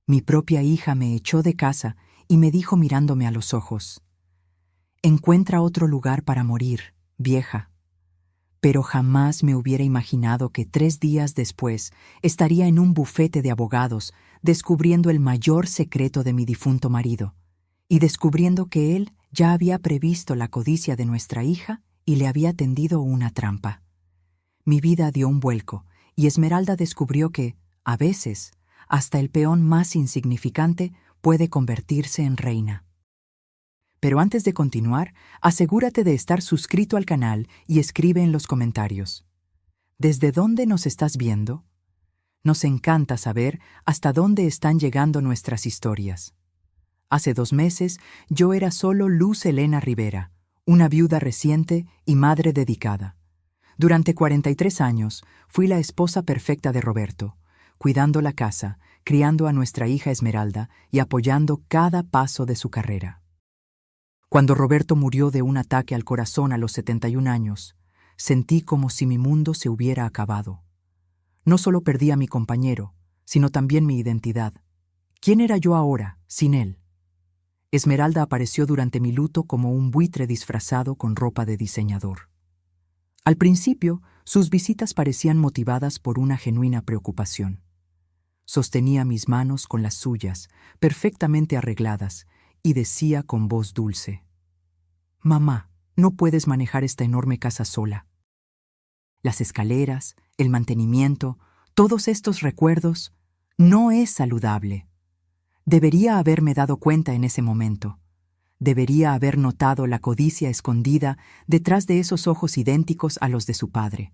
Mi propia hija me echó de casa y me dijo mirándome a los ojos: «Encuentra otro lugar para morir, vieja». Pero jamás me hubiera imaginado que 3 días después estaría en un bufete de abogados descubriendo el mayor secreto de mi difunto marido, y descubriendo que él ya había previsto la codicia de nuestra hija y le había tendido una trampa. Mi vida dio un vuelco, y Esmeralda descubrió que, a veces, hasta el peón más insignificante puede convertirse en reina. Pero antes de continuar, asegúrate de estar suscrito al canal y escribe en los comentarios: ¿desde dónde nos estás viendo? Nos encanta saber hasta dónde están llegando nuestras historias. Hace 2 meses yo era solo Luz Helena Rivera, una viuda reciente y madre dedicada. Durante 43 años fui la esposa perfecta de Roberto, cuidando la casa, criando a nuestra hija Esmeralda y apoyando cada paso de su carrera. Cuando Roberto murió de un ataque al corazón a los 71 años, sentí como si mi mundo se hubiera acabado. No solo perdí a mi compañero, sino también mi identidad. ¿Quién era yo ahora, sin él? Esmeralda apareció durante mi luto como un buitre disfrazado con ropa de diseñador. Al principio, sus visitas parecían motivadas por una genuina preocupación. Sostenía mis manos con las suyas, perfectamente arregladas, y decía con voz dulce: «Mamá, no puedes manejar esta enorme casa sola. Las escaleras, el mantenimiento, todos estos recuerdos, no es saludable. Debería haberme dado cuenta en ese momento. Debería haber notado la codicia escondida detrás de esos ojos idénticos a los de su padre.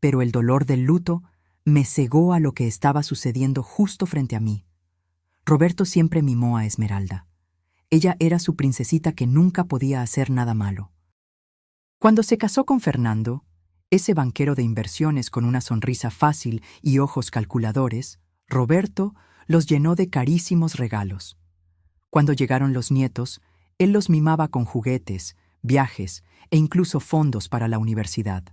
Pero el dolor del luto me cegó a lo que estaba sucediendo justo frente a mí. Roberto siempre mimó a Esmeralda. Ella era su princesita que nunca podía hacer nada malo. Cuando se casó con Fernando, ese banquero de inversiones con una sonrisa fácil y ojos calculadores, Roberto los llenó de carísimos regalos. Cuando llegaron los nietos, él los mimaba con juguetes, viajes e incluso fondos para la universidad.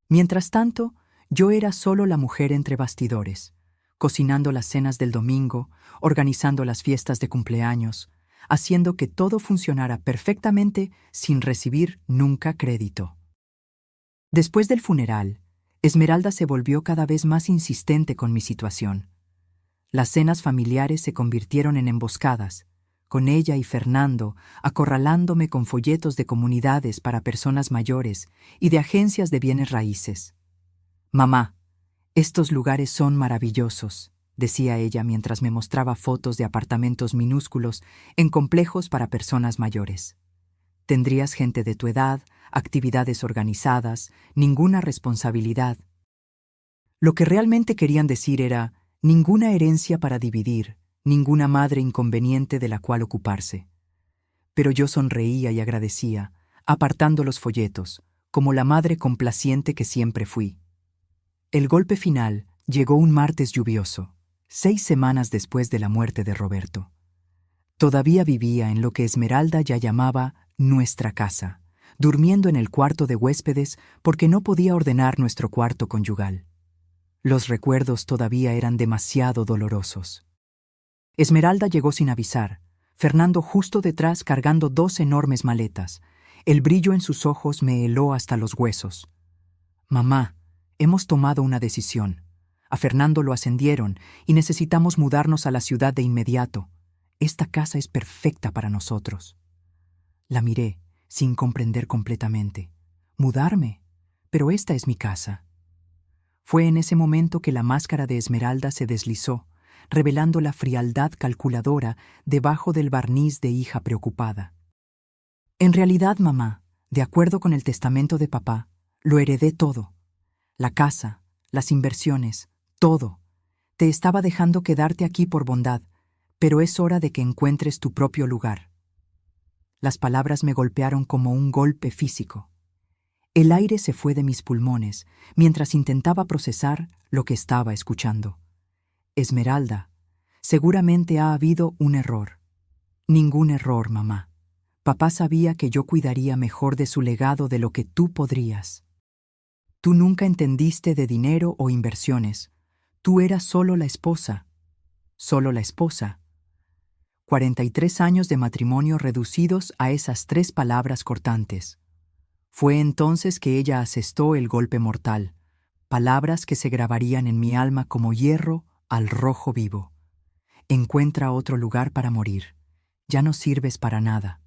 Mientras tanto, yo era solo la mujer entre bastidores, cocinando las cenas del domingo, organizando las fiestas de cumpleaños, haciendo que todo funcionara perfectamente sin recibir nunca crédito. Después del funeral, Esmeralda se volvió cada vez más insistente con mi situación. Las cenas familiares se convirtieron en emboscadas, con ella y Fernando acorralándome con folletos de comunidades para personas mayores y de agencias de bienes raíces. «Mamá, estos lugares son maravillosos», decía ella mientras me mostraba fotos de apartamentos minúsculos en complejos para personas mayores. «Tendrías gente de tu edad, actividades organizadas, ninguna responsabilidad». Lo que realmente querían decir era: ninguna herencia para dividir, ninguna madre inconveniente de la cual ocuparse. Pero yo sonreía y agradecía, apartando los folletos, como la madre complaciente que siempre fui. El golpe final llegó un martes lluvioso, 6 semanas después de la muerte de Roberto. Todavía vivía en lo que Esmeralda ya llamaba nuestra casa, durmiendo en el cuarto de huéspedes porque no podía ordenar nuestro cuarto conyugal. Los recuerdos todavía eran demasiado dolorosos. Esmeralda llegó sin avisar, Fernando justo detrás cargando 2 enormes maletas. El brillo en sus ojos me heló hasta los huesos. «Mamá, hemos tomado una decisión. A Fernando lo ascendieron y necesitamos mudarnos a la ciudad de inmediato. Esta casa es perfecta para nosotros». La miré, sin comprender completamente. «¿Mudarme? Pero esta es mi casa». Fue en ese momento que la máscara de Esmeralda se deslizó, revelando la frialdad calculadora debajo del barniz de hija preocupada. «En realidad, mamá, de acuerdo con el testamento de papá, lo heredé todo. La casa, las inversiones, todo. Te estaba dejando quedarte aquí por bondad, pero es hora de que encuentres tu propio lugar». Las palabras me golpearon como un golpe físico. El aire se fue de mis pulmones mientras intentaba procesar lo que estaba escuchando. «Esmeralda, seguramente ha habido un error». «Ningún error, mamá. Papá sabía que yo cuidaría mejor de su legado de lo que tú podrías. Tú nunca entendiste de dinero o inversiones. Tú eras solo la esposa. solo la esposa. 43 años de matrimonio reducidos a esas 3 palabras cortantes. Fue entonces que ella asestó el golpe mortal, palabras que se grabarían en mi alma como hierro al rojo vivo. Encuentra otro lugar para morir. Ya no sirves para nada.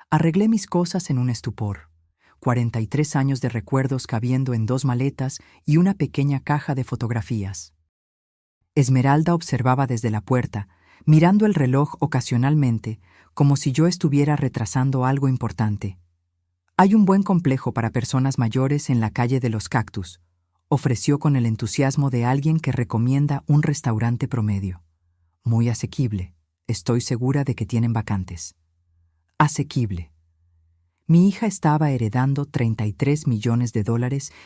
Arreglé mis cosas en un estupor. 43 años de recuerdos cabiendo en 2 maletas y una pequeña caja de fotografías. Esmeralda observaba desde la puerta, mirando el reloj ocasionalmente, como si yo estuviera retrasando algo importante. Hay un buen complejo para personas mayores en la calle de los Cactus, ofreció con el entusiasmo de alguien que recomienda un restaurante promedio. Muy asequible. Estoy segura de que tienen vacantes. Asequible. Mi hija estaba heredando $33 millones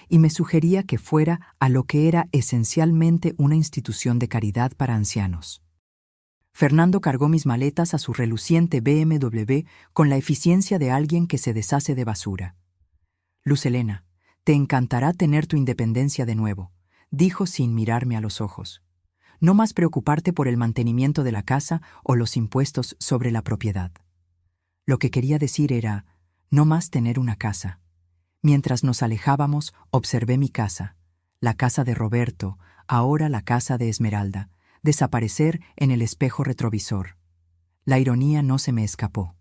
y me sugería que fuera a lo que era esencialmente una institución de caridad para ancianos. Fernando cargó mis maletas a su reluciente BMW con la eficiencia de alguien que se deshace de basura. Luz Helena, te encantará tener tu independencia de nuevo, dijo sin mirarme a los ojos. No más preocuparte por el mantenimiento de la casa o los impuestos sobre la propiedad. Lo que quería decir era, no más tener una casa. Mientras nos alejábamos, observé mi casa, la casa de Roberto, ahora la casa de Esmeralda, desaparecer en el espejo retrovisor. La ironía no se me escapó.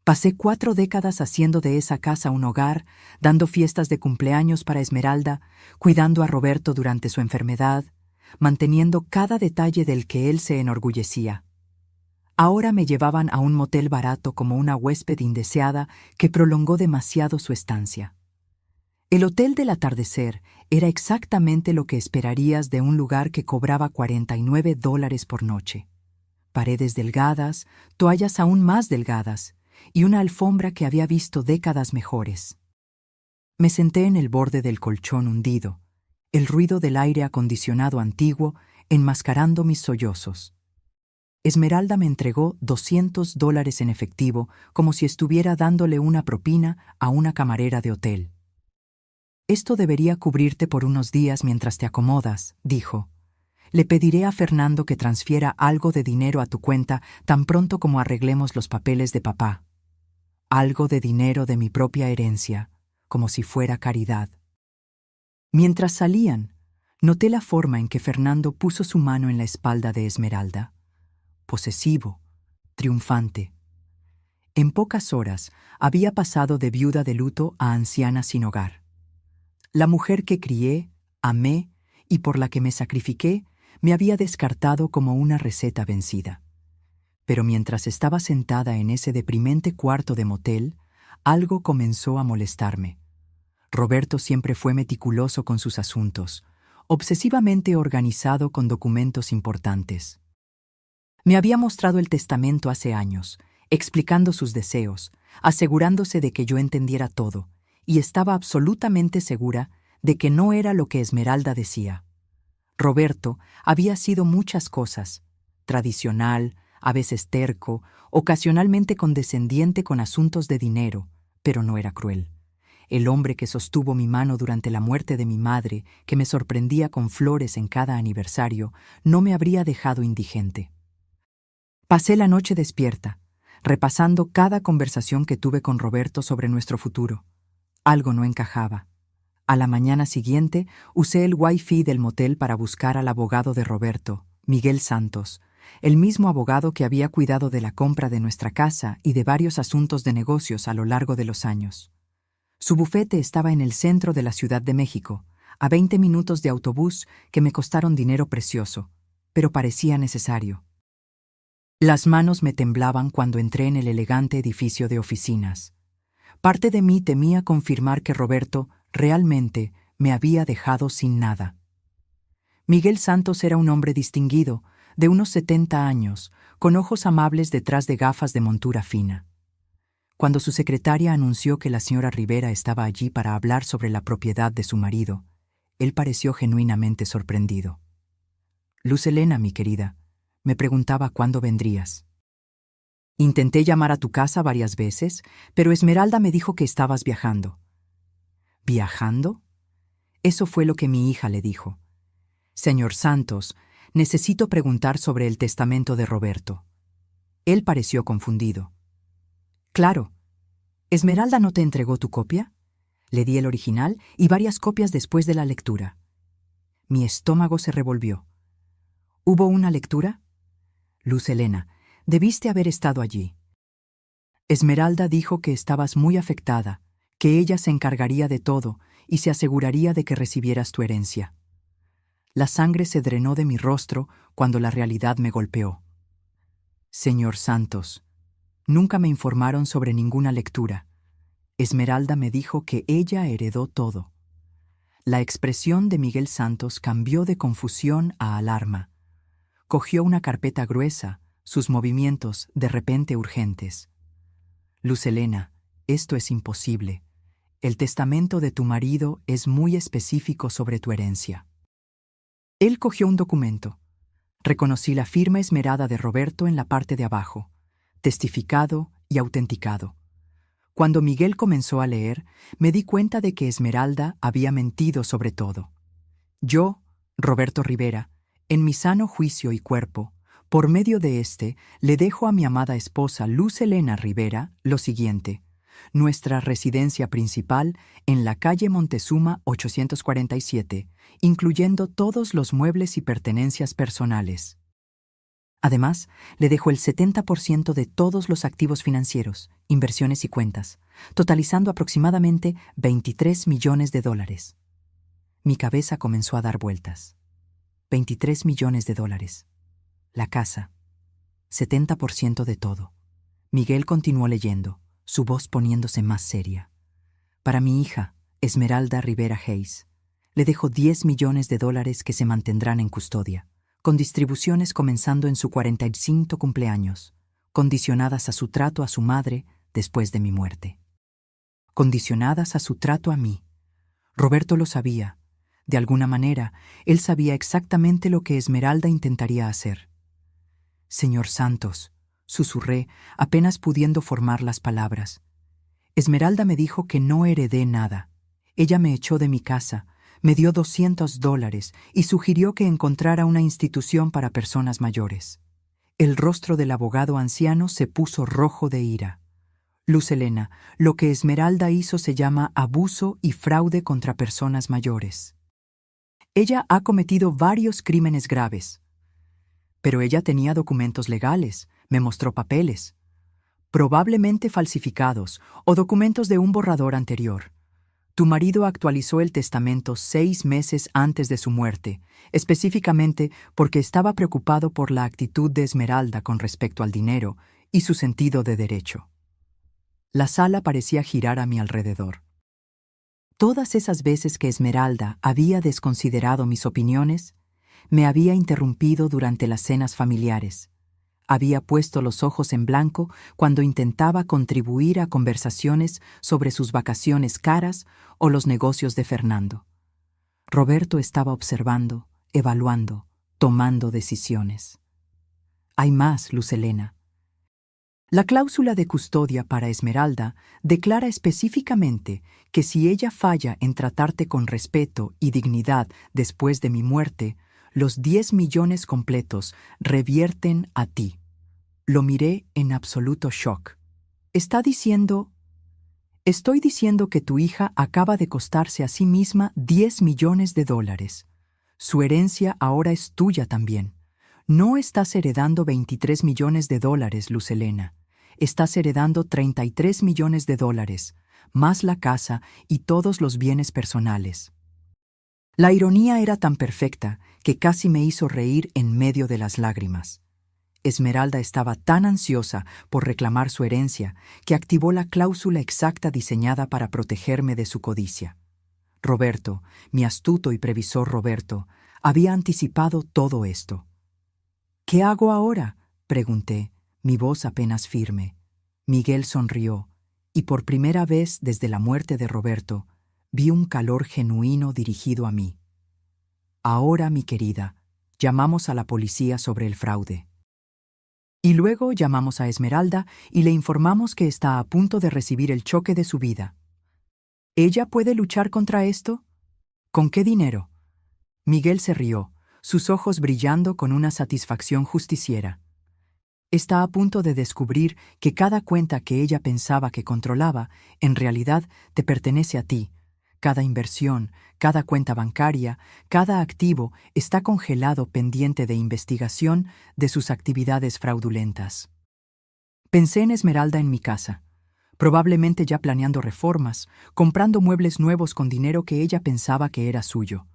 Pasé 4 décadas haciendo de esa casa un hogar, dando fiestas de cumpleaños para Esmeralda, cuidando a Roberto durante su enfermedad, manteniendo cada detalle del que él se enorgullecía. Ahora me llevaban a un motel barato como una huésped indeseada que prolongó demasiado su estancia. El hotel del atardecer era exactamente lo que esperarías de un lugar que cobraba $49 por noche. Paredes delgadas, toallas aún más delgadas y una alfombra que había visto décadas mejores. Me senté en el borde del colchón hundido, el ruido del aire acondicionado antiguo enmascarando mis sollozos. Esmeralda me entregó $200 en efectivo como si estuviera dándole una propina a una camarera de hotel. Esto debería cubrirte por unos días mientras te acomodas, dijo. Le pediré a Fernando que transfiera algo de dinero a tu cuenta tan pronto como arreglemos los papeles de papá. Algo de dinero de mi propia herencia, como si fuera caridad. Mientras salían, noté la forma en que Fernando puso su mano en la espalda de Esmeralda. Posesivo, triunfante. En pocas horas había pasado de viuda de luto a anciana sin hogar. La mujer que crié, amé y por la que me sacrifiqué me había descartado como una receta vencida. Pero mientras estaba sentada en ese deprimente cuarto de motel, algo comenzó a molestarme. Roberto siempre fue meticuloso con sus asuntos, obsesivamente organizado con documentos importantes. Me había mostrado el testamento hace años, explicando sus deseos, asegurándose de que yo entendiera todo, y estaba absolutamente segura de que no era lo que Esmeralda decía. Roberto había sido muchas cosas, tradicional, a veces terco, ocasionalmente condescendiente con asuntos de dinero, pero no era cruel. El hombre que sostuvo mi mano durante la muerte de mi madre, que me sorprendía con flores en cada aniversario, no me habría dejado indigente. Pasé la noche despierta, repasando cada conversación que tuve con Roberto sobre nuestro futuro. Algo no encajaba. A la mañana siguiente, usé el Wi-Fi del motel para buscar al abogado de Roberto, Miguel Santos, el mismo abogado que había cuidado de la compra de nuestra casa y de varios asuntos de negocios a lo largo de los años. Su bufete estaba en el centro de la Ciudad de México, a 20 minutos de autobús que me costaron dinero precioso, pero parecía necesario. Las manos me temblaban cuando entré en el elegante edificio de oficinas. Parte de mí temía confirmar que Roberto realmente me había dejado sin nada. Miguel Santos era un hombre distinguido, de unos 70 años, con ojos amables detrás de gafas de montura fina. Cuando su secretaria anunció que la señora Rivera estaba allí para hablar sobre la propiedad de su marido, él pareció genuinamente sorprendido. Luz Helena, mi querida, me preguntaba cuándo vendrías. Intenté llamar a tu casa varias veces, pero Esmeralda me dijo que estabas viajando. ¿Viajando? Eso fue lo que mi hija le dijo. Señor Santos, Necesito preguntar sobre el testamento de Roberto. Él pareció confundido. Claro. ¿Esmeralda no te entregó tu copia? Le di el original y varias copias después de la lectura. Mi estómago se revolvió. ¿Hubo una lectura? Luz Helena, debiste haber estado allí. Esmeralda dijo que estabas muy afectada, que ella se encargaría de todo y se aseguraría de que recibieras tu herencia. La sangre se drenó de mi rostro cuando la realidad me golpeó. Señor Santos, nunca me informaron sobre ninguna lectura. Esmeralda me dijo que ella heredó todo. La expresión de Miguel Santos cambió de confusión a alarma. Cogió una carpeta gruesa, sus movimientos de repente urgentes. Luz Helena, esto es imposible. El testamento de tu marido es muy específico sobre tu herencia. Él cogió un documento. Reconocí la firma esmerada de Roberto en la parte de abajo, testificado y autenticado. Cuando Miguel comenzó a leer, me di cuenta de que Esmeralda había mentido sobre todo. Yo, Roberto Rivera, en mi sano juicio y cuerpo, por medio de este, le dejo a mi amada esposa Luz Helena Rivera lo siguiente: nuestra residencia principal en la calle Montezuma 847, incluyendo todos los muebles y pertenencias personales. Además, le dejo el 70% de todos los activos financieros, inversiones y cuentas, totalizando aproximadamente $23 millones. Mi cabeza comenzó a dar vueltas. $23 millones. La casa. 70% de todo. Miguel continuó leyendo, su voz poniéndose más seria. Para mi hija, Esmeralda Rivera Hayes, le dejo $10 millones que se mantendrán en custodia, con distribuciones comenzando en su 45 cumpleaños, condicionadas a su trato a su madre después de mi muerte. Condicionadas a su trato a mí. Roberto lo sabía. De alguna manera, él sabía exactamente lo que Esmeralda intentaría hacer. Señor Santos, susurré, apenas pudiendo formar las palabras. Esmeralda me dijo que no heredé nada. Ella me echó de mi casa, me dio $200 y sugirió que encontrara una institución para personas mayores. El rostro del abogado anciano se puso rojo de ira. Luz Helena, lo que Esmeralda hizo se llama abuso y fraude contra personas mayores. Ella ha cometido varios crímenes graves. Pero ella tenía documentos legales, me mostró papeles, probablemente falsificados o documentos de un borrador anterior. Tu marido actualizó el testamento 6 meses antes de su muerte, específicamente porque estaba preocupado por la actitud de Esmeralda con respecto al dinero y su sentido de derecho. La sala parecía girar a mi alrededor. Todas esas veces que Esmeralda había desconsiderado mis opiniones, me había interrumpido durante las cenas familiares. Había puesto los ojos en blanco cuando intentaba contribuir a conversaciones sobre sus vacaciones caras o los negocios de Fernando. Roberto estaba observando, evaluando, tomando decisiones. Hay más, Luz Helena. La cláusula de custodia para Esmeralda declara específicamente que si ella falla en tratarte con respeto y dignidad después de mi muerte, los 10 millones completos revierten a ti. Lo miré en absoluto shock. Estoy diciendo que tu hija acaba de costarse a sí misma $10 millones. Su herencia ahora es tuya también. No estás heredando $23 millones, Luz Helena. Estás heredando $33 millones, más la casa y todos los bienes personales. La ironía era tan perfecta que casi me hizo reír en medio de las lágrimas. Esmeralda estaba tan ansiosa por reclamar su herencia que activó la cláusula exacta diseñada para protegerme de su codicia. Roberto, mi astuto y previsor Roberto, había anticipado todo esto. ¿Qué hago ahora?, pregunté, mi voz apenas firme. Miguel sonrió, y por primera vez desde la muerte de Roberto, vi un calor genuino dirigido a mí. Ahora, mi querida, llamamos a la policía sobre el fraude. Y luego llamamos a Esmeralda y le informamos que está a punto de recibir el choque de su vida. ¿Ella puede luchar contra esto? ¿Con qué dinero? Miguel se rió. sus ojos brillando con una satisfacción justiciera. Está a punto de descubrir que cada cuenta que ella pensaba que controlaba, en realidad te pertenece a ti. Cada inversión, cada cuenta bancaria, cada activo está congelado pendiente de investigación de sus actividades fraudulentas. Pensé en Esmeralda en mi casa, probablemente ya planeando reformas, comprando muebles nuevos con dinero que ella pensaba que era suyo.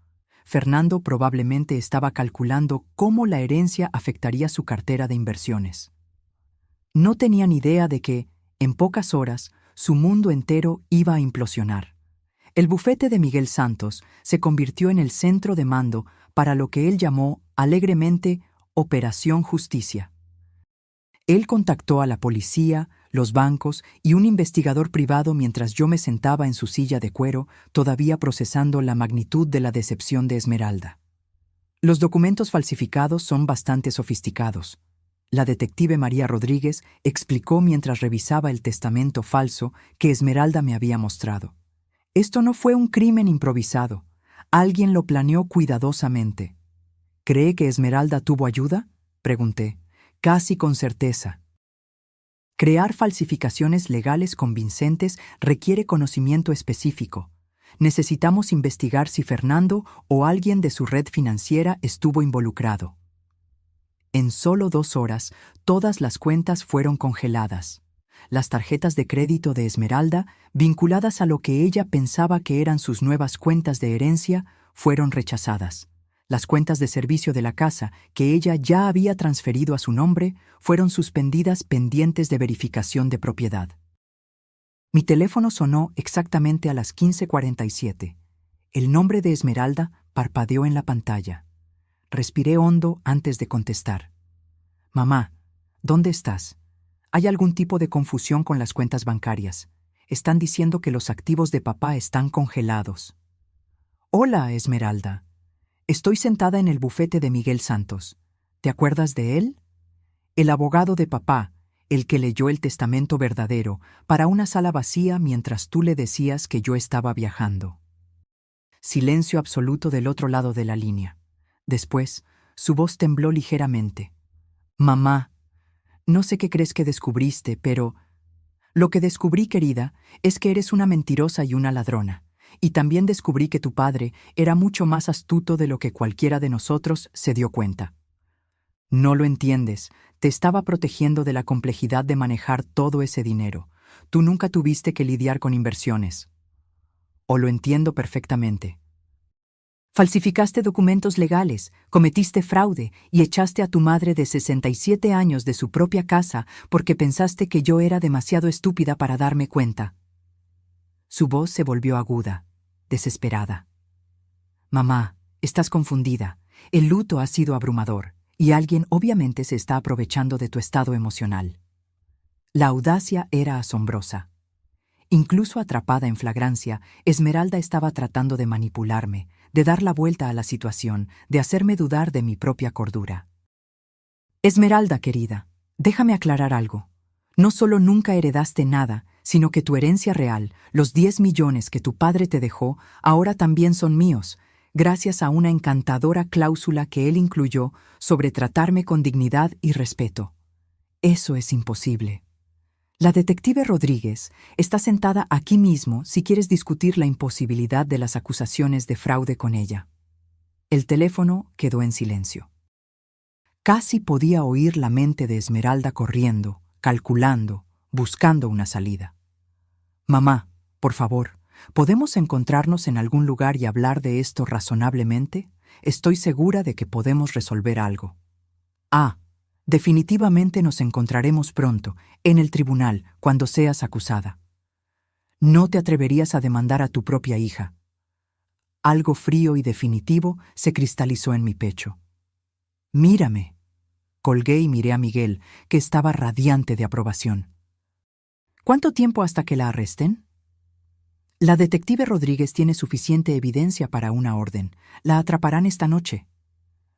Fernando probablemente estaba calculando cómo la herencia afectaría su cartera de inversiones. No tenía ni idea de que, en pocas horas, su mundo entero iba a implosionar. El bufete de Miguel Santos se convirtió en el centro de mando para lo que él llamó alegremente Operación Justicia. Él contactó a la policía, los bancos y un investigador privado mientras yo me sentaba en su silla de cuero, todavía procesando la magnitud de la decepción de Esmeralda. Los documentos falsificados son bastante sofisticados. La detective María Rodríguez explicó mientras revisaba el testamento falso que Esmeralda me había mostrado. Esto no fue un crimen improvisado. Alguien lo planeó cuidadosamente. ¿Cree que Esmeralda tuvo ayuda?, pregunté, casi con certeza. Crear falsificaciones legales convincentes requiere conocimiento específico. Necesitamos investigar si Fernando o alguien de su red financiera estuvo involucrado. En solo 2 horas, todas las cuentas fueron congeladas. Las tarjetas de crédito de Esmeralda, vinculadas a lo que ella pensaba que eran sus nuevas cuentas de herencia, fueron rechazadas. Las cuentas de servicio de la casa, que ella ya había transferido a su nombre, fueron suspendidas pendientes de verificación de propiedad. Mi teléfono sonó exactamente a las 15:47. El nombre de Esmeralda parpadeó en la pantalla. Respiré hondo antes de contestar. Mamá, ¿dónde estás? Hay algún tipo de confusión con las cuentas bancarias. Están diciendo que los activos de papá están congelados. Hola, Esmeralda. Estoy sentada en el bufete de Miguel Santos. ¿Te acuerdas de él? El abogado de papá, el que leyó el testamento verdadero para una sala vacía mientras tú le decías que yo estaba viajando. Silencio absoluto del otro lado de la línea. Después, su voz tembló ligeramente. Mamá, no sé qué crees que descubriste, pero... Lo que descubrí, querida, es que eres una mentirosa y una ladrona. Y también descubrí que tu padre era mucho más astuto de lo que cualquiera de nosotros se dio cuenta. No lo entiendes, te estaba protegiendo de la complejidad de manejar todo ese dinero. Tú nunca tuviste que lidiar con inversiones. O lo entiendo perfectamente. Falsificaste documentos legales, cometiste fraude y echaste a tu madre de 67 años de su propia casa porque pensaste que yo era demasiado estúpida para darme cuenta. Su voz se volvió aguda, desesperada. Mamá, estás confundida. El luto ha sido abrumador y alguien obviamente se está aprovechando de tu estado emocional. La audacia era asombrosa. Incluso atrapada en flagrancia, Esmeralda estaba tratando de manipularme, de dar la vuelta a la situación, de hacerme dudar de mi propia cordura. Esmeralda, querida, déjame aclarar algo. No solo nunca heredaste nada, sino que tu herencia real, los 10 millones que tu padre te dejó, ahora también son míos, gracias a una encantadora cláusula que él incluyó sobre tratarme con dignidad y respeto. Eso es imposible. La detective Rodríguez está sentada aquí mismo si quieres discutir la imposibilidad de las acusaciones de fraude con ella. El teléfono quedó en silencio. Casi podía oír la mente de Esmeralda corriendo, calculando, buscando una salida. Mamá, por favor, ¿podemos encontrarnos en algún lugar y hablar de esto razonablemente? Estoy segura de que podemos resolver algo. Definitivamente nos encontraremos pronto, en el tribunal, cuando seas acusada. No te atreverías a demandar a tu propia hija. Algo frío y definitivo se cristalizó en mi pecho. Mírame. Colgué y miré a Miguel, que estaba radiante de aprobación. ¿Cuánto tiempo hasta que la arresten? La detective Rodríguez tiene suficiente evidencia para una orden. La atraparán esta noche.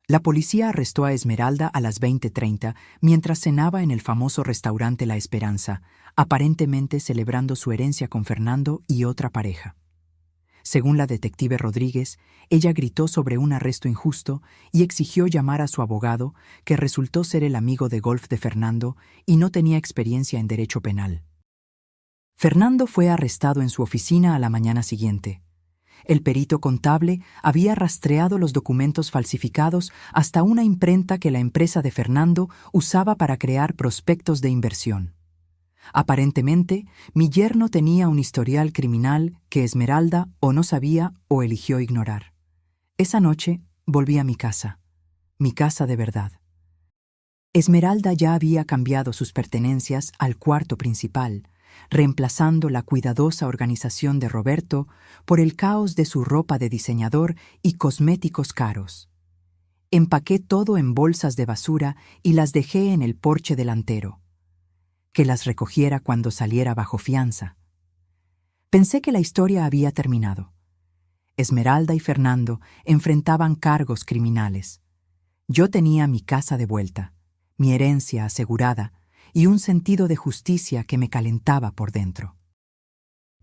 La policía arrestó a Esmeralda a las 20:30 mientras cenaba en el famoso restaurante La Esperanza, aparentemente celebrando su herencia con Fernando y otra pareja. Según la detective Rodríguez, ella gritó sobre un arresto injusto y exigió llamar a su abogado, que resultó ser el amigo de golf de Fernando y no tenía experiencia en derecho penal. Fernando fue arrestado en su oficina a la mañana siguiente. El perito contable había rastreado los documentos falsificados hasta una imprenta que la empresa de Fernando usaba para crear prospectos de inversión. Aparentemente, mi yerno tenía un historial criminal que Esmeralda o no sabía o eligió ignorar. Esa noche volví a mi casa de verdad. Esmeralda ya había cambiado sus pertenencias al cuarto principal, reemplazando la cuidadosa organización de Roberto por el caos de su ropa de diseñador y cosméticos caros. Empaqué todo en bolsas de basura y las dejé en el porche delantero. Que las recogiera cuando saliera bajo fianza. Pensé que la historia había terminado. Esmeralda y Fernando enfrentaban cargos criminales. Yo tenía mi casa de vuelta, mi herencia asegurada y un sentido de justicia que me calentaba por dentro.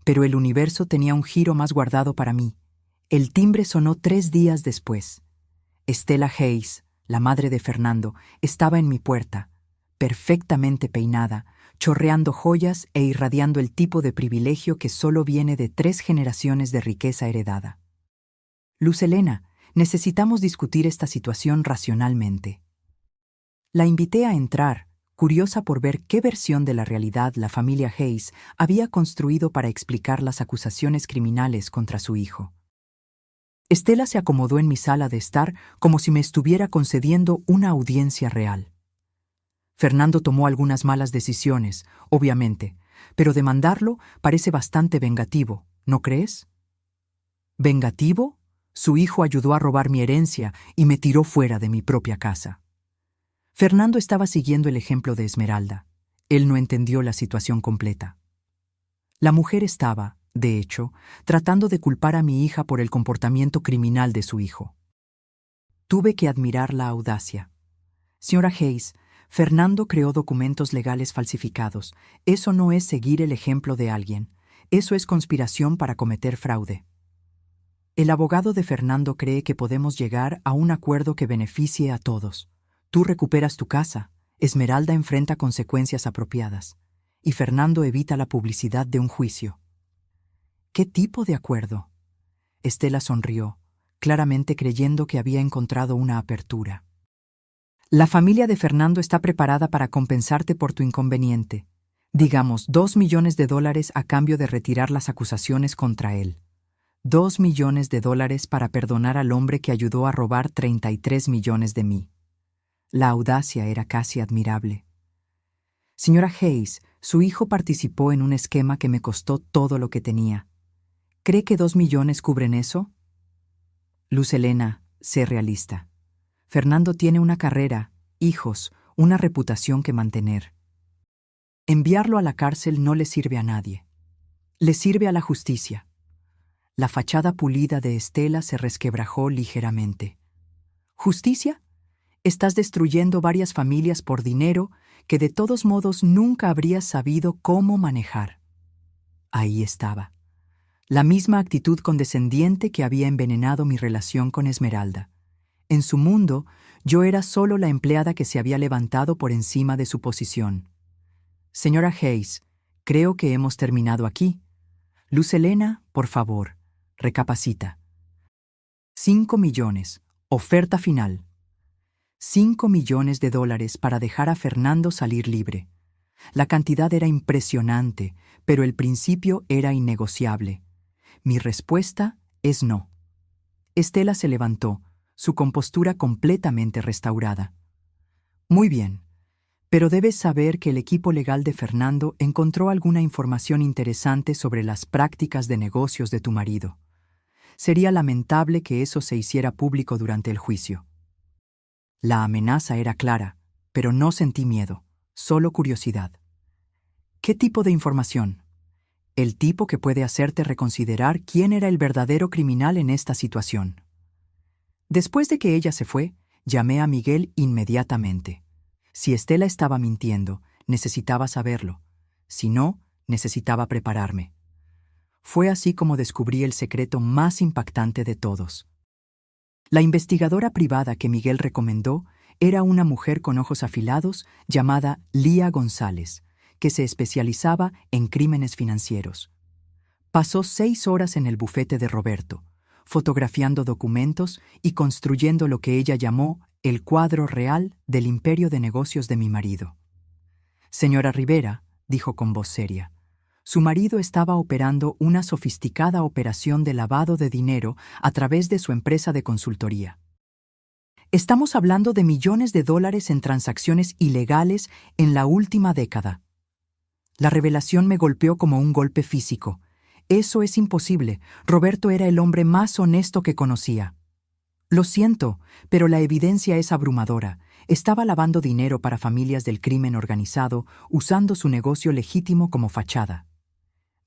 Pero el universo tenía un giro más guardado para mí. El timbre sonó 3 días después. Estela Hayes, la madre de Fernando, estaba en mi puerta, perfectamente peinada, chorreando joyas e irradiando el tipo de privilegio que solo viene de 3 generaciones de riqueza heredada. Luz Helena, necesitamos discutir esta situación racionalmente. La invité a entrar, curiosa por ver qué versión de la realidad la familia Hayes había construido para explicar las acusaciones criminales contra su hijo. Estela se acomodó en mi sala de estar como si me estuviera concediendo una audiencia real. Fernando tomó algunas malas decisiones, obviamente, pero demandarlo parece bastante vengativo, ¿no crees? ¿Vengativo? Su hijo ayudó a robar mi herencia y me tiró fuera de mi propia casa. Fernando estaba siguiendo el ejemplo de Esmeralda. Él no entendió la situación completa. La mujer estaba, de hecho, tratando de culpar a mi hija por el comportamiento criminal de su hijo. Tuve que admirar la audacia. Señora Hayes, Fernando creó documentos legales falsificados. Eso no es seguir el ejemplo de alguien. Eso es conspiración para cometer fraude. El abogado de Fernando cree que podemos llegar a un acuerdo que beneficie a todos. Tú recuperas tu casa, Esmeralda enfrenta consecuencias apropiadas, y Fernando evita la publicidad de un juicio. ¿Qué tipo de acuerdo? Estela sonrió, claramente creyendo que había encontrado una apertura. La familia de Fernando está preparada para compensarte por tu inconveniente. Digamos, $2 millones a cambio de retirar las acusaciones contra él. $2 millones para perdonar al hombre que ayudó a robar 33 millones de mí. La audacia era casi admirable. Señora Hayes, su hijo participó en un esquema que me costó todo lo que tenía. ¿Cree que 2 millones cubren eso? Luz Helena, sé realista. Fernando tiene una carrera, hijos, una reputación que mantener. Enviarlo a la cárcel no le sirve a nadie. Le sirve a la justicia. La fachada pulida de Estela se resquebrajó ligeramente. ¿Justicia? Estás destruyendo varias familias por dinero que de todos modos nunca habrías sabido cómo manejar. Ahí estaba. La misma actitud condescendiente que había envenenado mi relación con Esmeralda. En su mundo, yo era solo la empleada que se había levantado por encima de su posición. Señora Hayes, creo que hemos terminado aquí. Luz Helena, por favor, recapacita. 5 millones, oferta final. $5 millones para dejar a Fernando salir libre. La cantidad era impresionante, pero el principio era innegociable. Mi respuesta es no. Estela se levantó, su compostura completamente restaurada. Muy bien, pero debes saber que el equipo legal de Fernando encontró alguna información interesante sobre las prácticas de negocios de tu marido. Sería lamentable que eso se hiciera público durante el juicio. La amenaza era clara, pero no sentí miedo, solo curiosidad. ¿Qué tipo de información? El tipo que puede hacerte reconsiderar quién era el verdadero criminal en esta situación. Después de que ella se fue, llamé a Miguel inmediatamente. Si Estela estaba mintiendo, necesitaba saberlo. Si no, necesitaba prepararme. Fue así como descubrí el secreto más impactante de todos. La investigadora privada que Miguel recomendó era una mujer con ojos afilados llamada Lía González, que se especializaba en crímenes financieros. Pasó 6 horas en el bufete de Roberto, fotografiando documentos y construyendo lo que ella llamó el cuadro real del imperio de negocios de mi marido. Señora Rivera, dijo con voz seria, su marido estaba operando una sofisticada operación de lavado de dinero a través de su empresa de consultoría. Estamos hablando de millones de dólares en transacciones ilegales en la última década. La revelación me golpeó como un golpe físico. Eso es imposible. Roberto era el hombre más honesto que conocía. Lo siento, pero la evidencia es abrumadora. Estaba lavando dinero para familias del crimen organizado, usando su negocio legítimo como fachada.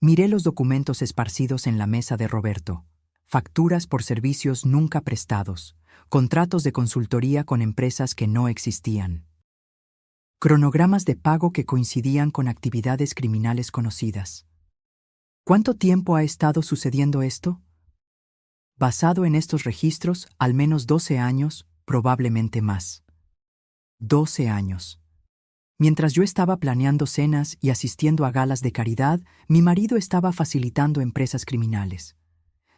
Miré los documentos esparcidos en la mesa de Roberto. Facturas por servicios nunca prestados, contratos de consultoría con empresas que no existían. Cronogramas de pago que coincidían con actividades criminales conocidas. ¿Cuánto tiempo ha estado sucediendo esto? Basado en estos registros, al menos 12 años, probablemente más. 12 años. Mientras yo estaba planeando cenas y asistiendo a galas de caridad, mi marido estaba facilitando empresas criminales.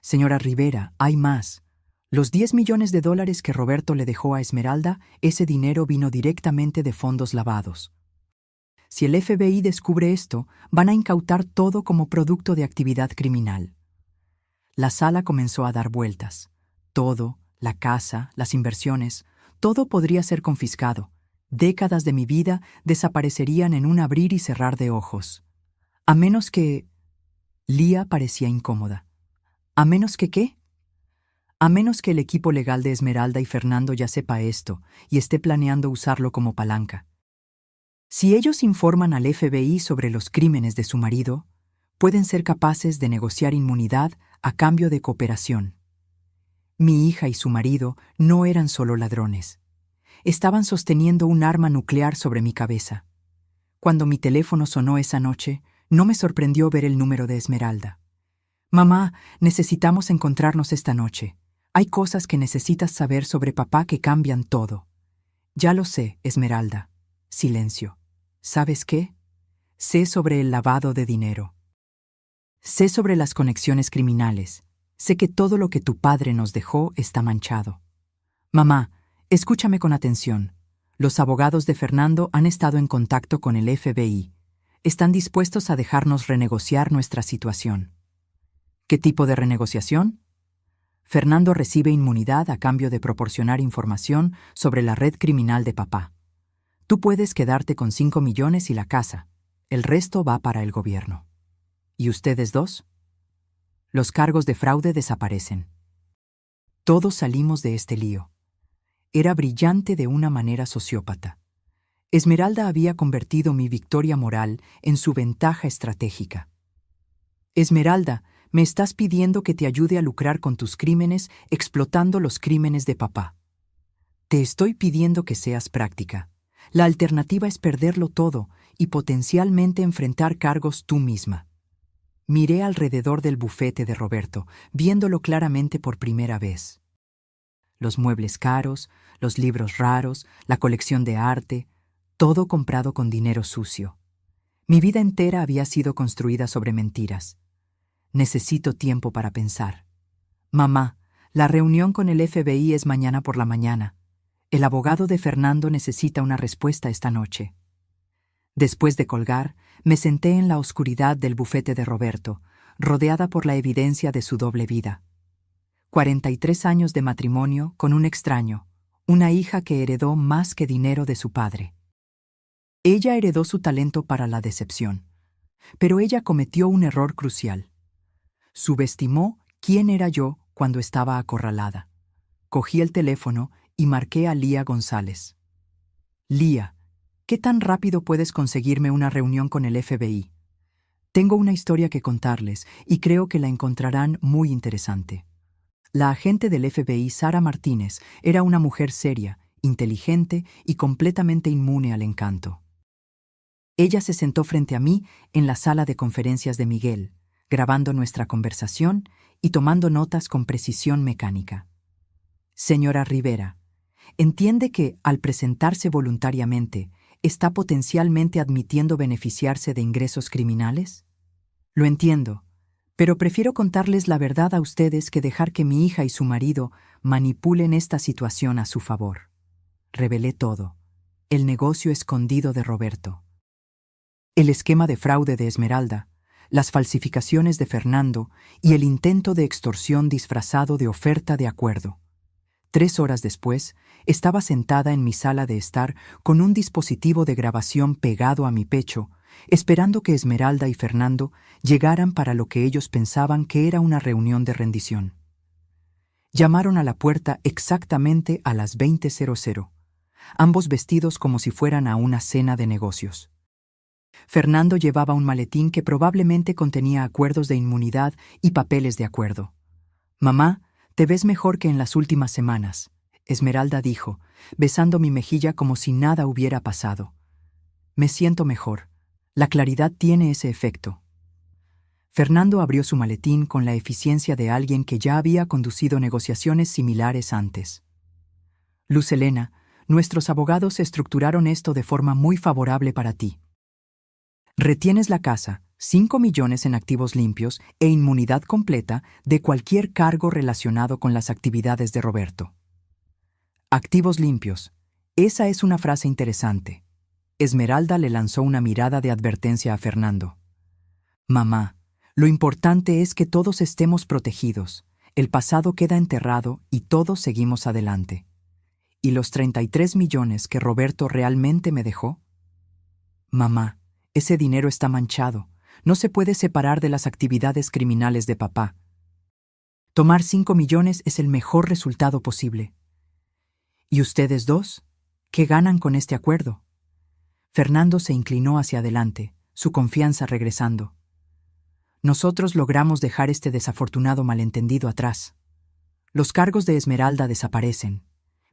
Señora Rivera, hay más. Los 10 millones de dólares que Roberto le dejó a Esmeralda, ese dinero vino directamente de fondos lavados. Si el FBI descubre esto, van a incautar todo como producto de actividad criminal. La sala comenzó a dar vueltas. Todo, la casa, las inversiones, todo podría ser confiscado. Décadas de mi vida desaparecerían en un abrir y cerrar de ojos. A menos que... Lía parecía incómoda. ¿A menos que qué? A menos que el equipo legal de Esmeralda y Fernando ya sepa esto y esté planeando usarlo como palanca. Si ellos informan al FBI sobre los crímenes de su marido, pueden ser capaces de negociar inmunidad a cambio de cooperación. Mi hija y su marido no eran solo ladrones. Estaban sosteniendo un arma nuclear sobre mi cabeza. Cuando mi teléfono sonó esa noche, no me sorprendió ver el número de Esmeralda. Mamá, necesitamos encontrarnos esta noche. Hay cosas que necesitas saber sobre papá que cambian todo. Ya lo sé, Esmeralda. Silencio. ¿Sabes qué? Sé sobre el lavado de dinero. Sé sobre las conexiones criminales. Sé que todo lo que tu padre nos dejó está manchado. Mamá, escúchame con atención. Los abogados de Fernando han estado en contacto con el FBI. Están dispuestos a dejarnos renegociar nuestra situación. ¿Qué tipo de renegociación? Fernando recibe inmunidad a cambio de proporcionar información sobre la red criminal de papá. Tú puedes quedarte con 5 millones y la casa. El resto va para el gobierno. ¿Y ustedes dos? Los cargos de fraude desaparecen. Todos salimos de este lío. Era brillante de una manera sociópata. Esmeralda había convertido mi victoria moral en su ventaja estratégica. Esmeralda, me estás pidiendo que te ayude a lucrar con tus crímenes explotando los crímenes de papá. Te estoy pidiendo que seas práctica. La alternativa es perderlo todo y potencialmente enfrentar cargos tú misma. Miré alrededor del bufete de Roberto, viéndolo claramente por primera vez. Los muebles caros, los libros raros, la colección de arte, todo comprado con dinero sucio. Mi vida entera había sido construida sobre mentiras. Necesito tiempo para pensar. Mamá, la reunión con el FBI es mañana por la mañana. El abogado de Fernando necesita una respuesta esta noche. Después de colgar, me senté en la oscuridad del bufete de Roberto, rodeada por la evidencia de su doble vida. 43 años de matrimonio con un extraño, una hija que heredó más que dinero de su padre. Ella heredó su talento para la decepción, pero ella cometió un error crucial. Subestimó quién era yo cuando estaba acorralada. Cogí el teléfono y marqué a Lía González. Lía, ¿qué tan rápido puedes conseguirme una reunión con el FBI? Tengo una historia que contarles y creo que la encontrarán muy interesante. La agente del FBI, Sara Martínez, era una mujer seria, inteligente y completamente inmune al encanto. Ella se sentó frente a mí en la sala de conferencias de Miguel, grabando nuestra conversación y tomando notas con precisión mecánica. Señora Rivera, entiende que, al presentarse voluntariamente, está potencialmente admitiendo beneficiarse de ingresos criminales? Lo entiendo, pero prefiero contarles la verdad a ustedes que dejar que mi hija y su marido manipulen esta situación a su favor. Revelé todo. El negocio escondido de Roberto. El esquema de fraude de Esmeralda, las falsificaciones de Fernando y el intento de extorsión disfrazado de oferta de acuerdo. 3 horas después, estaba sentada en mi sala de estar con un dispositivo de grabación pegado a mi pecho, esperando que Esmeralda y Fernando llegaran para lo que ellos pensaban que era una reunión de rendición. Llamaron a la puerta exactamente a las 20:00, ambos vestidos como si fueran a una cena de negocios. Fernando llevaba un maletín que probablemente contenía acuerdos de inmunidad y papeles de acuerdo. «Mamá, te ves mejor que en las últimas semanas», Esmeralda dijo, besando mi mejilla como si nada hubiera pasado. «Me siento mejor. La claridad tiene ese efecto». Fernando abrió su maletín con la eficiencia de alguien que ya había conducido negociaciones similares antes. «Luz Helena, nuestros abogados estructuraron esto de forma muy favorable para ti. Retienes la casa, 5 millones en activos limpios e inmunidad completa de cualquier cargo relacionado con las actividades de Roberto». Activos limpios. Esa es una frase interesante. Esmeralda le lanzó una mirada de advertencia a Fernando. «Mamá, lo importante es que todos estemos protegidos. El pasado queda enterrado y todos seguimos adelante. ¿Y los 33 millones que Roberto realmente me dejó? Mamá, ese dinero está manchado. No se puede separar de las actividades criminales de papá. Tomar 5 millones es el mejor resultado posible. ¿Y ustedes dos? ¿Qué ganan con este acuerdo?» Fernando se inclinó hacia adelante, su confianza regresando. «Nosotros logramos dejar este desafortunado malentendido atrás. Los cargos de Esmeralda desaparecen.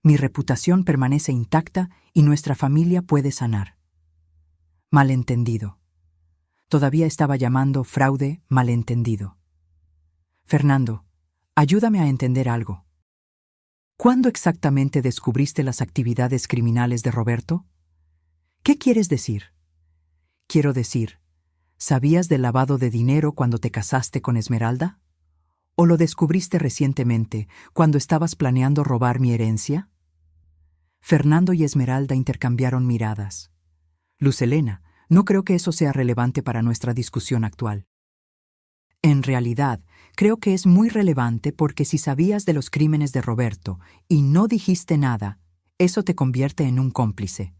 Mi reputación permanece intacta y nuestra familia puede sanar». Malentendido. Todavía estaba llamando fraude malentendido. «Fernando, ayúdame a entender algo. ¿Cuándo exactamente descubriste las actividades criminales de Roberto? ¿Qué quieres decir?» Quiero decir, ¿sabías del lavado de dinero cuando te casaste con Esmeralda? ¿O lo descubriste recientemente, cuando estabas planeando robar mi herencia? Fernando y Esmeralda intercambiaron miradas. «Luz Helena, no creo que eso sea relevante para nuestra discusión actual». En realidad, creo que es muy relevante porque si sabías de los crímenes de Roberto y no dijiste nada, eso te convierte en un cómplice.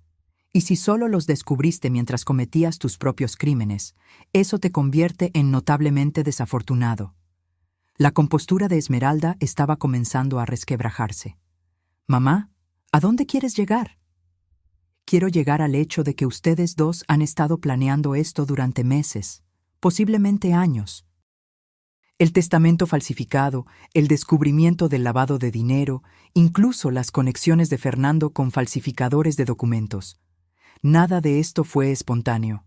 Y si solo los descubriste mientras cometías tus propios crímenes, eso te convierte en notablemente desafortunado. La compostura de Esmeralda estaba comenzando a resquebrajarse. «Mamá, ¿a dónde quieres llegar?» «Quiero llegar al hecho de que ustedes dos han estado planeando esto durante meses, posiblemente años. El testamento falsificado, el descubrimiento del lavado de dinero, incluso las conexiones de Fernando con falsificadores de documentos. Nada de esto fue espontáneo.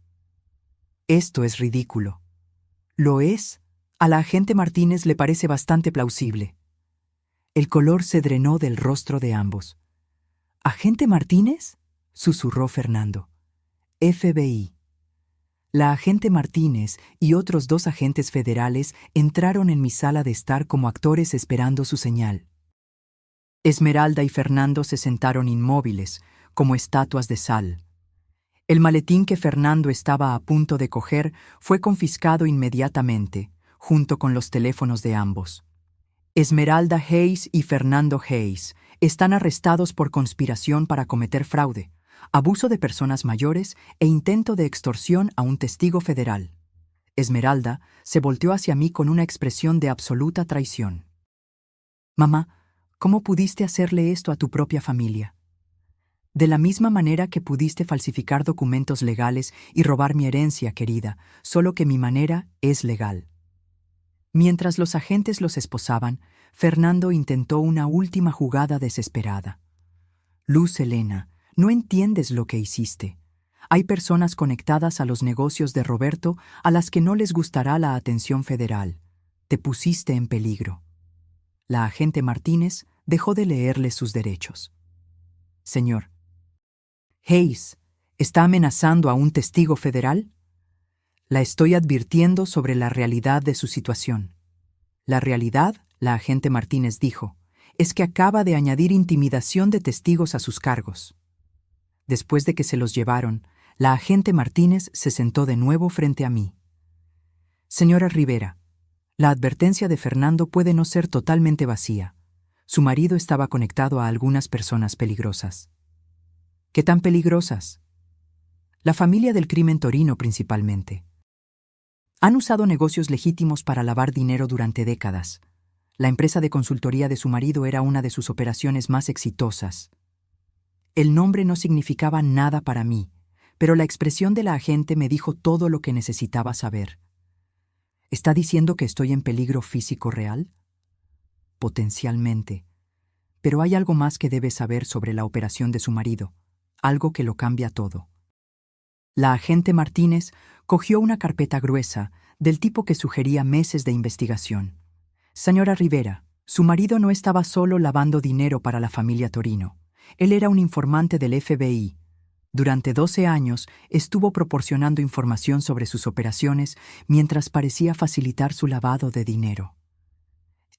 Esto es ridículo». «¿Lo es?» A la agente Martínez le parece bastante plausible. El color se drenó del rostro de ambos. «¿Agente Martínez?», susurró Fernando. «FBI». La agente Martínez y otros 2 agentes federales entraron en mi sala de estar como actores esperando su señal. Esmeralda y Fernando se sentaron inmóviles, como estatuas de sal. El maletín que Fernando estaba a punto de coger fue confiscado inmediatamente, junto con los teléfonos de ambos. Esmeralda Hayes y Fernando Hayes están arrestados por conspiración para cometer fraude, abuso de personas mayores e intento de extorsión a un testigo federal. Esmeralda se volteó hacia mí con una expresión de absoluta traición. «Mamá, ¿cómo pudiste hacerle esto a tu propia familia? De la misma manera que pudiste falsificar documentos legales y robar mi herencia, querida, solo que mi manera es legal». Mientras los agentes los esposaban, Fernando intentó una última jugada desesperada. «Luz Helena, no entiendes lo que hiciste. Hay personas conectadas a los negocios de Roberto a las que no les gustará la atención federal. Te pusiste en peligro. La agente Martínez dejó de leerle sus derechos. Señor Hayes, ¿está amenazando a un testigo federal? La estoy advirtiendo sobre la realidad de su situación. La realidad, la agente Martínez dijo, es que acaba de añadir intimidación de testigos a sus cargos. Después de que se los llevaron, la agente Martínez se sentó de nuevo frente a mí. Señora Rivera, la advertencia de Fernando puede no ser totalmente vacía. Su marido estaba conectado a algunas personas peligrosas. ¿Qué tan peligrosas? La familia del crimen torino principalmente. Han usado negocios legítimos para lavar dinero durante décadas. La empresa de consultoría de su marido era una de sus operaciones más exitosas. El nombre no significaba nada para mí, pero la expresión de la agente me dijo todo lo que necesitaba saber. ¿Está diciendo que estoy en peligro físico real? Potencialmente. Pero hay algo más que debe saber sobre la operación de su marido, algo que lo cambia todo. La agente Martínez cogió una carpeta gruesa, del tipo que sugería meses de investigación. Señora Rivera, su marido no estaba solo lavando dinero para la familia Torino. Él era un informante del FBI. Durante 12 años estuvo proporcionando información sobre sus operaciones mientras parecía facilitar su lavado de dinero.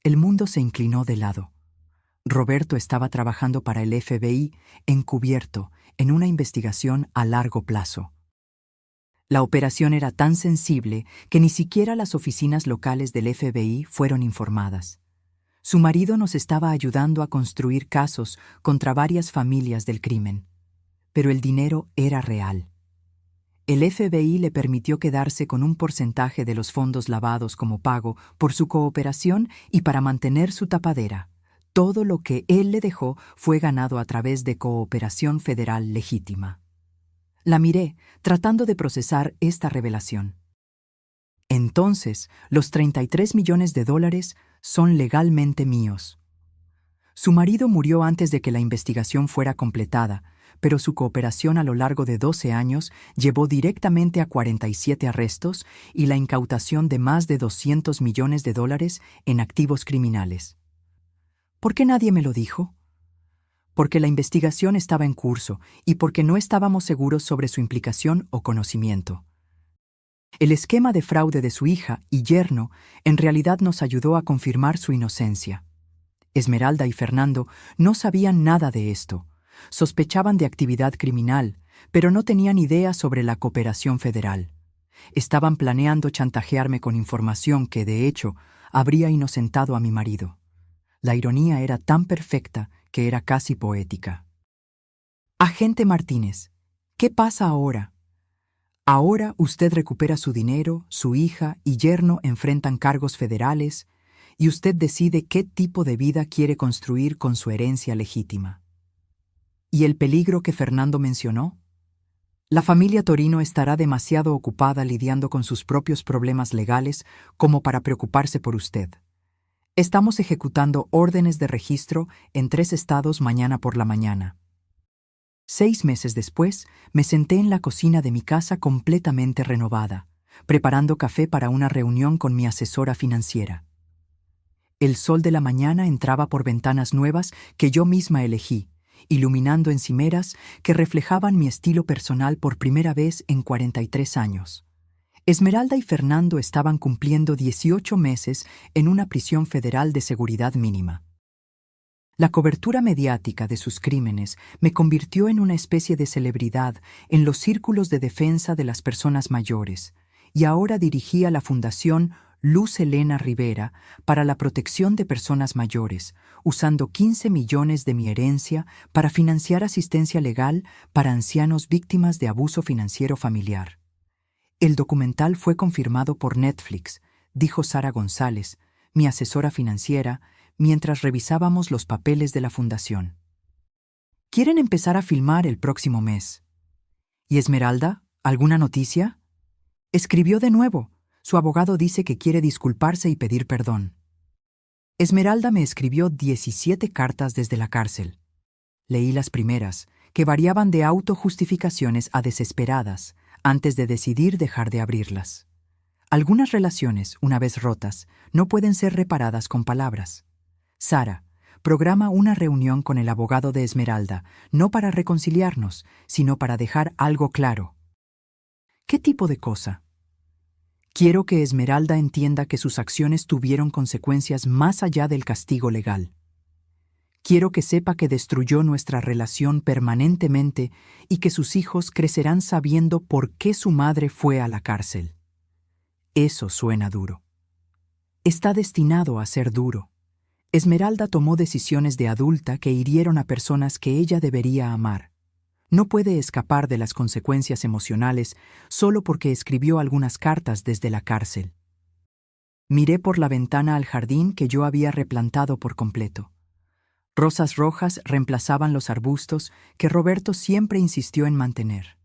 El mundo se inclinó de lado. Roberto estaba trabajando para el FBI encubierto en una investigación a largo plazo. La operación era tan sensible que ni siquiera las oficinas locales del FBI fueron informadas. Su marido nos estaba ayudando a construir casos contra varias familias del crimen. Pero el dinero era real. El FBI le permitió quedarse con un porcentaje de los fondos lavados como pago por su cooperación y para mantener su tapadera. Todo lo que él le dejó fue ganado a través de cooperación federal legítima. La miré, tratando de procesar esta revelación. Entonces, los $33 millones son legalmente míos. Su marido murió antes de que la investigación fuera completada, pero su cooperación a lo largo de 12 años llevó directamente a 47 arrestos y la incautación de más de $200 millones en activos criminales. ¿Por qué nadie me lo dijo? Porque la investigación estaba en curso y porque no estábamos seguros sobre su implicación o conocimiento. El esquema de fraude de su hija y yerno en realidad nos ayudó a confirmar su inocencia. Esmeralda y Fernando no sabían nada de esto. Sospechaban de actividad criminal, pero no tenían idea sobre la cooperación federal. Estaban planeando chantajearme con información que, de hecho, habría inocentado a mi marido. La ironía era tan perfecta que era casi poética. Agente Martínez, ¿qué pasa ahora? Ahora usted recupera su dinero, su hija y yerno enfrentan cargos federales, y usted decide qué tipo de vida quiere construir con su herencia legítima. ¿Y el peligro que Fernando mencionó? La familia Torino estará demasiado ocupada lidiando con sus propios problemas legales como para preocuparse por usted. Estamos ejecutando órdenes de registro en 3 estados mañana por la mañana. 6 meses después, me senté en la cocina de mi casa completamente renovada, preparando café para una reunión con mi asesora financiera. El sol de la mañana entraba por ventanas nuevas que yo misma elegí, iluminando encimeras que reflejaban mi estilo personal por primera vez en 43 años. Esmeralda y Fernando estaban cumpliendo 18 meses en una prisión federal de seguridad mínima. La cobertura mediática de sus crímenes me convirtió en una especie de celebridad en los círculos de defensa de las personas mayores, y ahora dirigía la Fundación Luz Helena Rivera para la protección de personas mayores, usando 15 millones de mi herencia para financiar asistencia legal para ancianos víctimas de abuso financiero familiar. El documental fue confirmado por Netflix, dijo Sara González, mi asesora financiera, mientras revisábamos los papeles de la fundación. Quieren empezar a filmar el próximo mes. ¿Y Esmeralda? ¿Alguna noticia? Escribió de nuevo. Su abogado dice que quiere disculparse y pedir perdón. Esmeralda me escribió 17 cartas desde la cárcel. Leí las primeras, que variaban de autojustificaciones a desesperadas antes de decidir dejar de abrirlas. Algunas relaciones, una vez rotas, no pueden ser reparadas con palabras. Sara, programa una reunión con el abogado de Esmeralda, no para reconciliarnos, sino para dejar algo claro. ¿Qué tipo de cosa? Quiero que Esmeralda entienda que sus acciones tuvieron consecuencias más allá del castigo legal. Quiero que sepa que destruyó nuestra relación permanentemente y que sus hijos crecerán sabiendo por qué su madre fue a la cárcel. Eso suena duro. Está destinado a ser duro. Esmeralda tomó decisiones de adulta que hirieron a personas que ella debería amar. No puede escapar de las consecuencias emocionales solo porque escribió algunas cartas desde la cárcel. Miré por la ventana al jardín que yo había replantado por completo. Rosas rojas reemplazaban los arbustos que Roberto siempre insistió en mantener.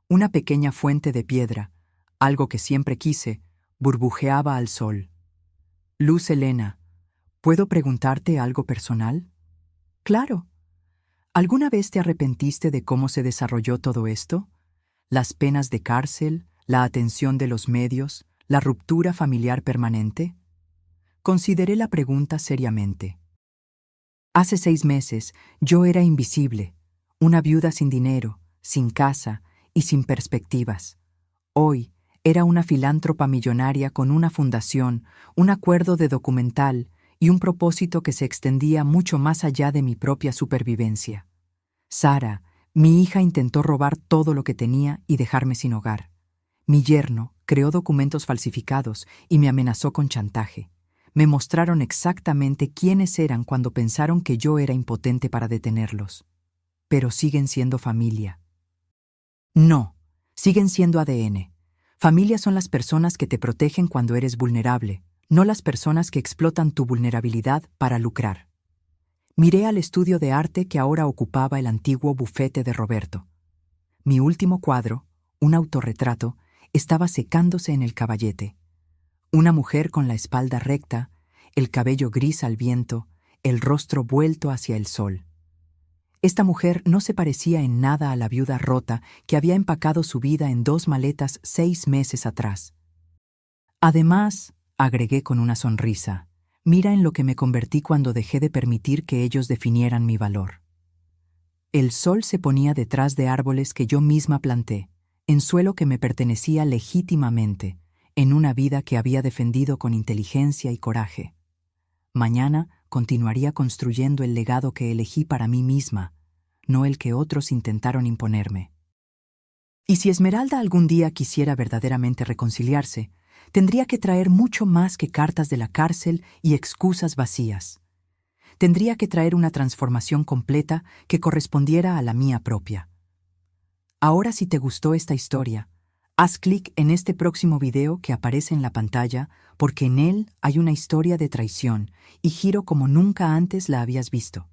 Una pequeña fuente de piedra, algo que siempre quise, burbujeaba al sol. Luz Helena, ¿puedo preguntarte algo personal? Claro. ¿Alguna vez te arrepentiste de cómo se desarrolló todo esto? ¿Las penas de cárcel, la atención de los medios, la ruptura familiar permanente? Consideré la pregunta seriamente. Hace 6 meses yo era invisible, una viuda sin dinero, sin casa y sin perspectivas. Hoy era una filántropa millonaria con una fundación, un acuerdo de documental y un propósito que se extendía mucho más allá de mi propia supervivencia. Sara, mi hija, intentó robar todo lo que tenía y dejarme sin hogar. Mi yerno creó documentos falsificados y me amenazó con chantaje. Me mostraron exactamente quiénes eran cuando pensaron que yo era impotente para detenerlos. Pero siguen siendo familia. No, siguen siendo ADN. Familia son las personas que te protegen cuando eres vulnerable, no las personas que explotan tu vulnerabilidad para lucrar. Miré al estudio de arte que ahora ocupaba el antiguo bufete de Roberto. Mi último cuadro, un autorretrato, estaba secándose en el caballete. Una mujer con la espalda recta, el cabello gris al viento, el rostro vuelto hacia el sol. Esta mujer no se parecía en nada a la viuda rota que había empacado su vida en 2 maletas 6 meses atrás. Además, agregué con una sonrisa, mira en lo que me convertí cuando dejé de permitir que ellos definieran mi valor. El sol se ponía detrás de árboles que yo misma planté, en suelo que me pertenecía legítimamente, en una vida que había defendido con inteligencia y coraje. Mañana continuaría construyendo el legado que elegí para mí misma, no el que otros intentaron imponerme. Y si Esmeralda algún día quisiera verdaderamente reconciliarse, tendría que traer mucho más que cartas de la cárcel y excusas vacías. Tendría que traer una transformación completa que correspondiera a la mía propia. Ahora, si te gustó esta historia, haz clic en este próximo video que aparece en la pantalla porque en él hay una historia de traición y giro como nunca antes la habías visto.